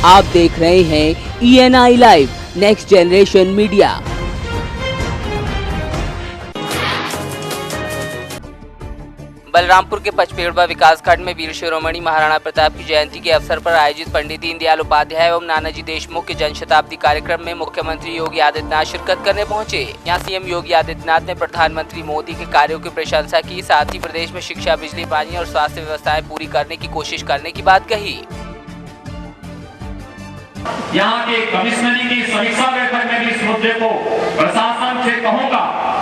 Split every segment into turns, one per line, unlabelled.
आप देख रहे हैं ENI live next generation media. Balrampur के पचपेड़वा विकासखंड में वीर शिरोमणि महाराणा प्रताप की जयंती के अवसर पर आयोजित पंडित दीनदयाल उपाध्याय एवं नानाजी देशमुख के जनशताब्दी कार्यक्रम में मुख्यमंत्री योगी आदित्यनाथ शिरकत करने पहुंचे। यहां सीएम योगी आदित्यनाथ ने प्रधानमंत्री मोदी के कार्यों की प्रशंसा की, साथ ही प्रदेश में शिक्षा, बिजली, पानी और स्वास्थ्य व्यवस्थाएं पूरी करने की कोशिश करने की बात कही।
यहाँ के कमिश्नरी की समीक्षा बैठक में भी इस मुद्दे को प्रशासन से कहूंगा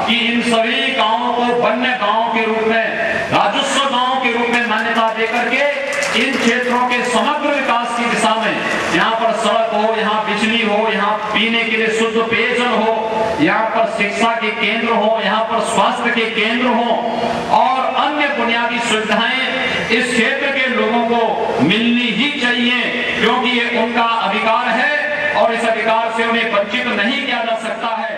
कि इन सभी गांवों को वन्य गांव के रूप में, राजस्व गांव के रूप में मान्यता देकर के इन क्षेत्रों के समग्र विकास की दिशा में, यहाँ पर सड़क हो, यहाँ बिजली हो, यहाँ पीने के लिए शुद्ध पेयजल हो, यहाँ पर शिक्षा के केंद्र हो, यहाँ पर स्वास्थ्य के केंद्र हो और अन्य बुनियादी सुविधाएं इस क्षेत्र के लोगों को मिलनी ही चाहिए, क्योंकि ये उनका अधिकार है और इस अधिकार से उन्हें वंचित नहीं किया जा सकता है।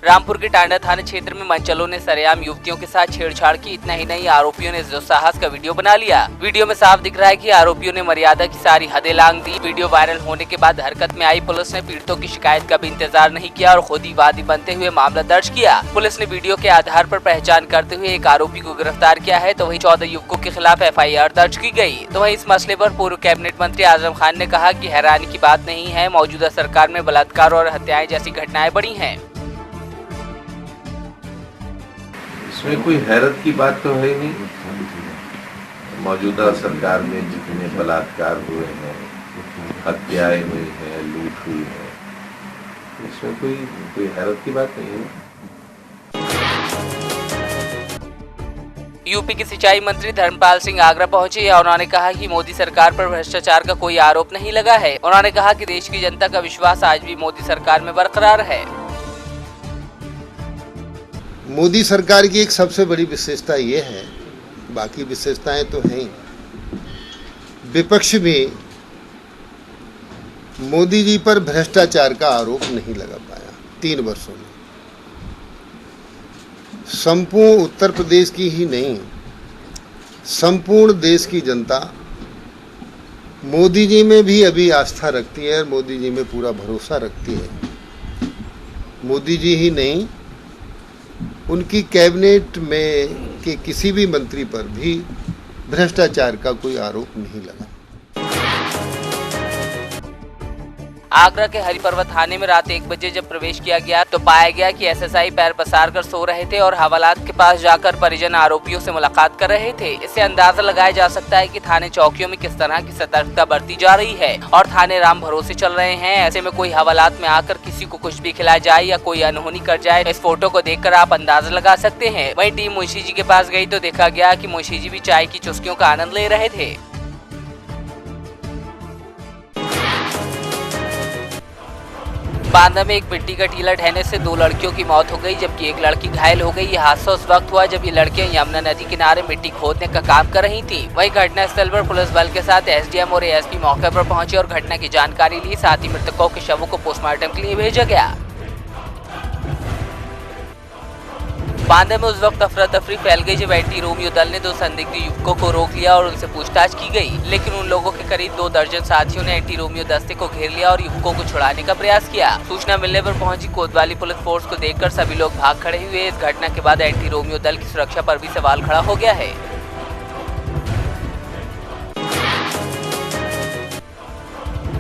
रामपुर के टांडा थाना क्षेत्र में मनचलों ने सरेआम युवतियों के साथ छेड़छाड़ की। इतना ही नहीं, आरोपियों ने दुस्साहस का वीडियो बना लिया। वीडियो में साफ दिख रहा है कि आरोपियों ने मर्यादा की सारी हदें लांघ दी। वीडियो वायरल होने के बाद हरकत में आई पुलिस ने पीड़ितों की शिकायत का भी इंतजार नहीं किया और खुद ही वादी बनते हुए मामला दर्ज किया। पुलिस ने वीडियो के आधार पर पहचान करते हुए एक आरोपी को गिरफ्तार किया है, तो वहीं 14 युवकों के खिलाफ FIR दर्ज की गयी। तो वहीं इस मसले पर पूर्व कैबिनेट मंत्री आजम खान ने कहा कि हैरानी की बात नहीं है, मौजूदा सरकार में बलात्कार और हत्याएं जैसी घटनाएं बढ़ी हैं।
इसमें कोई हैरत की बात तो है नहीं। मौजूदा सरकार में जितने बलात्कार हुए हैं, हत्याएं हुई हैं, लूट हुई है, इसमें कोई हैरत की बात नहीं है।
यूपी के सिंचाई मंत्री धर्मपाल सिंह आगरा पहुंचे और उन्होंने कहा कि मोदी सरकार पर भ्रष्टाचार का कोई आरोप नहीं लगा है। उन्होंने कहा कि देश की जनता का विश्वास आज भी मोदी सरकार में बरकरार है।
मोदी सरकार की एक सबसे बड़ी विशेषता ये है, बाकी विशेषताएं तो हैं, विपक्ष में मोदी जी पर भ्रष्टाचार का आरोप नहीं लगा पाया 3 वर्षों में। संपूर्ण उत्तर प्रदेश की ही नहीं, संपूर्ण देश की जनता मोदी जी में भी अभी आस्था रखती है और मोदी जी में पूरा भरोसा रखती है। मोदी जी ही नहीं, उनकी कैबिनेट में के किसी भी मंत्री पर भी भ्रष्टाचार का कोई आरोप नहीं लगा।
आगरा के हरिपर्वत थाने में रात 1 बजे जब प्रवेश किया गया तो पाया गया कि SSI पैर पसार कर सो रहे थे और हवालात के पास जाकर परिजन आरोपियों से मुलाकात कर रहे थे। इससे अंदाजा लगाया जा सकता है कि थाने चौकियों में किस तरह की सतर्कता बरती जा रही है और थाने राम भरोसे चल रहे हैं। ऐसे में कोई हवालात में आकर किसी को कुछ भी खिला जाए या कोई अनहोनी कर जाए, इस फोटो को देखकर आप अंदाजा लगा सकते हैं। वहीं टीम मुंशी जी के पास गई तो देखा गया कि मुंशी जी भी चाय की चुस्कियों का आनंद ले रहे थे। बांदा में एक मिट्टी का टीला ढहने से 2 लड़कियों की मौत हो गई, जबकि एक लड़की घायल हो गई। यह हादसा उस वक्त हुआ जब ये लड़कियां यमुना नदी किनारे मिट्टी खोदने का काम कर रही थीं। वहीं घटनास्थल पर पुलिस बल के साथ SDM और ASP मौके पर पहुंचे और घटना की जानकारी ली। साथ ही मृतकों के शवों को पोस्टमार्टम के लिए भेजा गया। बांदा में उस वक्त अफरा तफरी फैल गई जब एंटी रोमियो दल ने 2 संदिग्ध युवकों को रोक लिया और उनसे पूछताछ की गई, लेकिन उन लोगों के करीब 2 दर्जन साथियों ने एंटी रोमियो दस्ते को घेर लिया और युवकों को छुड़ाने का प्रयास किया। सूचना मिलने पर पहुंची कोतवाली पुलिस फोर्स को देखकर सभी लोग भाग खड़े हुए। इस घटना के बाद एंटी रोमियो दल की सुरक्षा पर भी सवाल खड़ा हो गया है।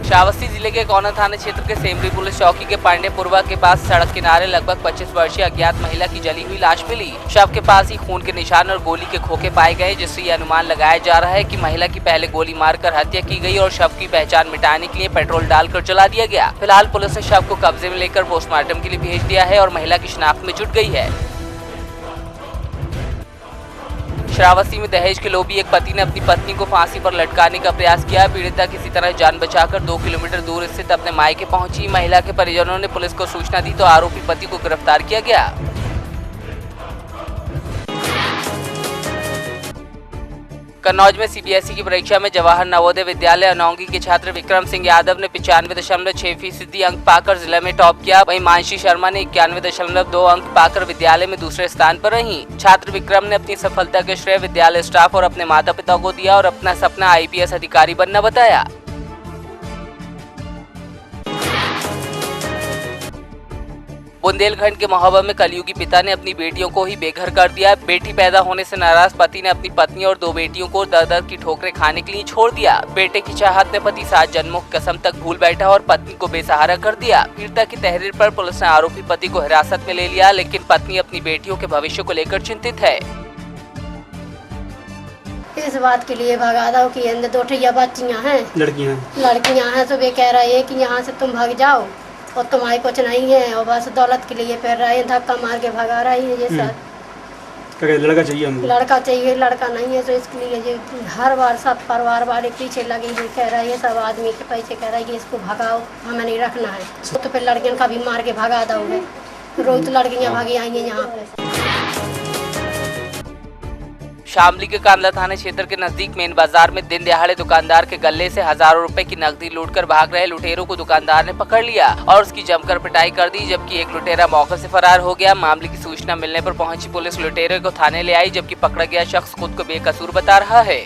श्रावस्ती जिले के कौना थाना क्षेत्र के सेमरी पुलिस चौकी के पांडेपुरवा के पास सड़क किनारे लगभग 25 वर्षीय अज्ञात महिला की जली हुई लाश मिली। शव के पास ही खून के निशान और गोली के खोखे पाए गए, जिससे ये अनुमान लगाया जा रहा है कि महिला की पहले गोली मारकर हत्या की गई और शव की पहचान मिटाने के लिए पेट्रोल डालकर जला दिया गया। फिलहाल पुलिस ने शव को कब्जे में लेकर पोस्टमार्टम के लिए भेज दिया है और महिला की शिनाख्त में जुट गई है। श्रावस्ती में दहेज के लोभी एक पति ने अपनी पत्नी को फांसी पर लटकाने का प्रयास किया। पीड़िता किसी तरह जान बचाकर 2 किलोमीटर दूर स्थित अपने मायके पहुंची। महिला के परिजनों ने पुलिस को सूचना दी तो आरोपी पति को गिरफ्तार किया गया। कन्नौज में सीबीएसई की परीक्षा में जवाहर नवोदय विद्यालय अनौंगी के छात्र विक्रम सिंह यादव ने 95.6% अंक पाकर जिले में टॉप किया। वहीं मानसी शर्मा ने 91.2 अंक पाकर विद्यालय में दूसरे स्थान पर रहीं। छात्र विक्रम ने अपनी सफलता के श्रेय विद्यालय स्टाफ और अपने माता पिता को दिया और अपना सपना IPS अधिकारी बनना बताया। बुंदेलखंड के महोबा में कलयुगी पिता ने अपनी बेटियों को ही बेघर कर दिया। बेटी पैदा होने से नाराज पति ने अपनी पत्नी और 2 बेटियों को दर-दर की ठोकरें खाने के लिए छोड़ दिया। बेटे की चाहत में पति 7 जन्मों की कसम तक भूल बैठा और पत्नी को बेसहारा कर दिया। पीड़िता की तहरीर पर पुलिस ने आरोपी पति को हिरासत में ले लिया, लेकिन पत्नी अपनी बेटियों के भविष्य को लेकर चिंतित है।
इस बात के लिए भगा दो कि अंदर 2 बच्चियां हैं, लड़कियां हैं, तो वे कह रहे हैं कि यहाँ से तुम भाग जाओ और तुम्हारी कुछ नहीं है, और बस दौलत के लिए फिर रहे हैं, धक्का मार के भगा रही है। ये सर
लड़का चाहिए हमको,
लड़का चाहिए, लड़का नहीं है, तो इसके लिए ये हर बार सब परिवार वाले पीछे लगे हुए कह रहे हैं, सब आदमी के पीछे कह रहे हैं कि इसको भगाओ, हमें नहीं रखना है। तो फिर लड़कियों का भी मार के भगा दोगे, रोज लड़कियाँ भागी आई हैं यहाँ पे।
शामली के कांदला थाना क्षेत्र के नजदीक मेन बाजार में दिन दहाड़े दुकानदार के गले से हजारों रुपए की नकदी लूटकर भाग रहे लुटेरों को दुकानदार ने पकड़ लिया और उसकी जमकर पिटाई कर दी, जबकि एक लुटेरा मौके से फरार हो गया। मामले की सूचना मिलने पर पहुंची पुलिस लुटेरे को थाने ले आई, जबकि पकड़ा गया शख्स खुद को बेकसूर बता रहा है।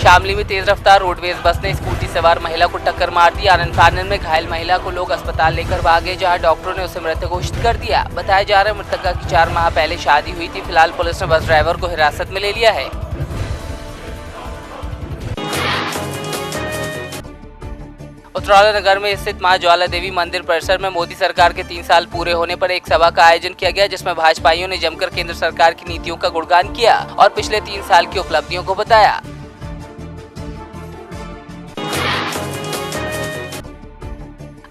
शामली में तेज रफ्तार रोडवेज बस ने स्कूटी सवार महिला को टक्कर मार दी। आनन-फानन में घायल महिला को लोग अस्पताल लेकर भागे, जहां डॉक्टरों ने उसे मृत घोषित कर दिया। बताया जा रहा है मृतका की 4 माह पहले शादी हुई थी। फिलहाल पुलिस ने बस ड्राइवर को हिरासत में ले लिया है। उत्तराला नगर में स्थित मां ज्वाला देवी मंदिर परिसर में मोदी सरकार के 3 साल पूरे होने पर एक सभा का आयोजन किया गया, जिसमें भाजपाइयों ने जमकर केंद्र सरकार की नीतियों का गुणगान किया और पिछले 3 साल की उपलब्धियों को बताया।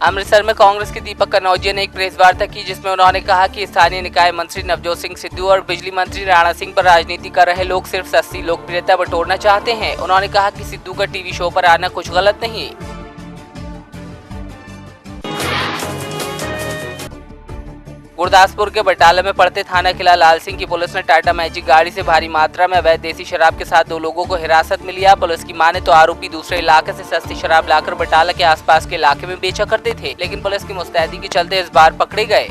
अमृतसर में कांग्रेस के दीपक कनौजिया ने एक प्रेस वार्ता की, जिसमें उन्होंने कहा कि स्थानीय निकाय मंत्री नवजोत सिंह सिद्धू और बिजली मंत्री राणा सिंह पर राजनीति कर रहे लोग सिर्फ सस्ती लोकप्रियता बटोरना चाहते हैं। उन्होंने कहा कि सिद्धू का टीवी शो पर आना कुछ गलत नहीं। गुरदासपुर के बटाला में पड़ते थाना किला लाल सिंह की पुलिस ने टाटा मैजिक गाड़ी से भारी मात्रा में अवैध देसी शराब के साथ 2 लोगों को हिरासत में लिया। पुलिस की माने तो आरोपी दूसरे इलाके से सस्ती शराब लाकर बटाला के आसपास के इलाके में बेचा करते थे, लेकिन पुलिस की मुस्तैदी के चलते इस बार पकड़े गए।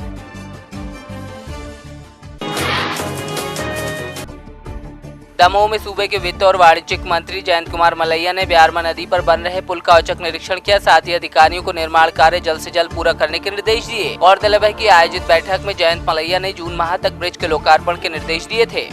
दमोह में सूबे के वित्त और वाणिज्यिक मंत्री जयंत कुमार मलैया ने ब्यारमा नदी पर बन रहे पुल का औचक निरीक्षण किया। साथ ही अधिकारियों को निर्माण कार्य जल्द से जल्द पूरा करने के निर्देश दिए। गौरतलब है कि आयोजित बैठक में जयंत मलैया ने जून माह तक ब्रिज के लोकार्पण के निर्देश दिए थे।